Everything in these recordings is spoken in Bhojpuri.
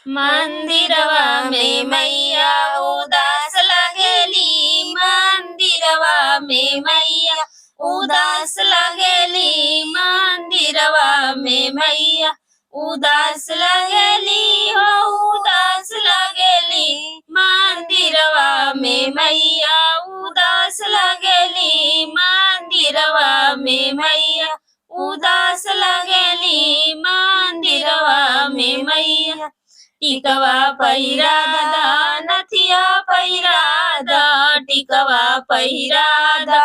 मंदिरवा में मैया उदास लगेली, मंदिरवा में मैया उदास लगेली, मंदिरवा में मैया उदास लगेली हो, उदास लगेली मंदिरवा में मैया उदास लगेली, मंदिरवा में मैया उदास लगेली, मंदिरवा में मैया टिकवा पहिरादा नथिया पहिरादा, टिकवा पहिरादा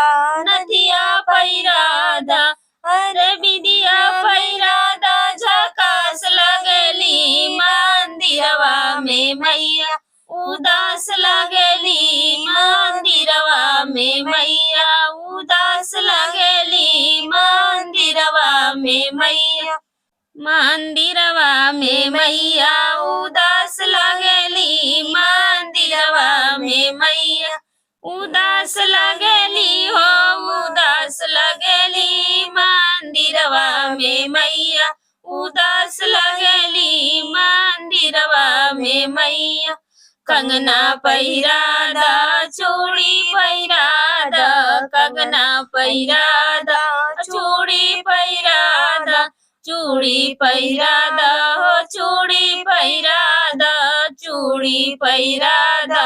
नथिया पहिरादा, अरे विदिया पहिरादा झकास लगेली, मंदिरवा में मैया उदास लगेली, मंदिरवा में मैया उदास लगेली, मंदिरवा में मैया मंदिरवा में मैया उदास लगेली, मंदिरवा में मैया उदास लगेली हो, उदास लगेली मंदिरवा में मैया उदास लगेली, मंदिरवा में मैया कंगना पहिरादा चूड़ी पहिरादा, कंगना पहिरादा चूड़ी पहिरादा, चूड़ी पहिरादा हो चूड़ी पहिरादा, चूड़ी पहिरादा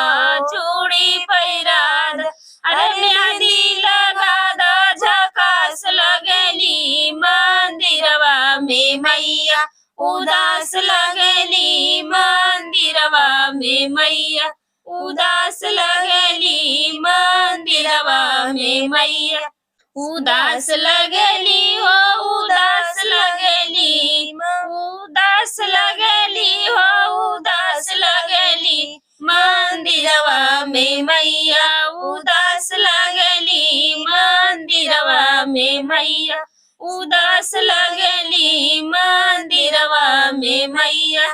चूड़ी पहिरादा, अरे मेहंदी लगादा झकास लगेली, मंदिरवा में मैया उदास लगेली, मंदिरवा में मैया उदास लगेली, मंदिरवा में मैया उदास लगेली हो, उदास लगेली उदास लगेली हो, उदास लगेली मंदिरवा में मैया उदास लगेली, मंदिरवा में मैया उदास लगेली, मंदिरवा में मैया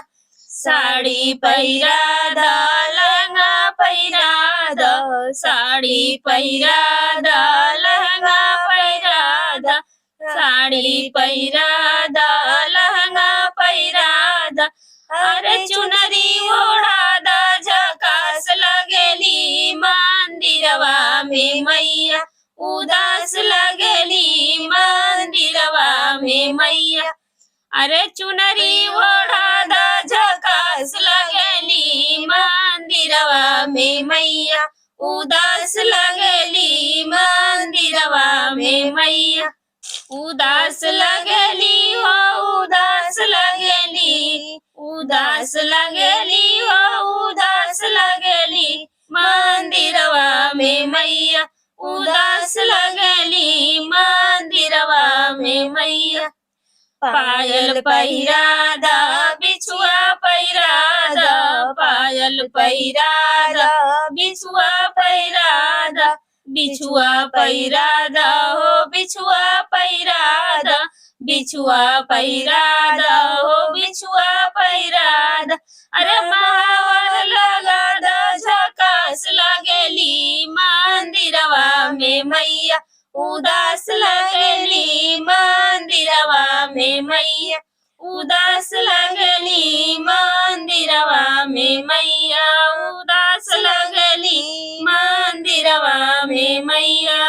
साड़ी पहिरादा लहंगा पहिरादा, साड़ी पहिरादा लहंगा पहिरादा, साड़ी पहिरादा लहंगा पहिरादा, अरे चुनरी ओढ़ादा झकास लगेली, मंदिरवा में मैया उदास लगेली, मंदिरवा में मैया अरे चुनरी ओढ़ादा झकास लगेली, मंदिरवा में मैया उदास लगेली, मंदिरवा में मैया उदास लगेली हो, उदास लगेली उदास लगेली हो, उदास लगेली मंदिरवा में मैया उदास लगेली, मंदिरवा में मैया पायल पहिरादा बिछुआ पहिरादा, पायल पहिरादा बिछुआ पहिरादा, बिछुआ पहिरादा हो बिछुआ पहिरादा, बिछुआ पहिरादा हो बिछुआ पहिरादा, अरे महावर लगादा झकास लगेली, मंदिरवा में मैया उदास लगेली, मंदिरवा में मैया उदास लगेली, मंदिरवा में मैया उदास लगेली, मंदिरवा में मैया।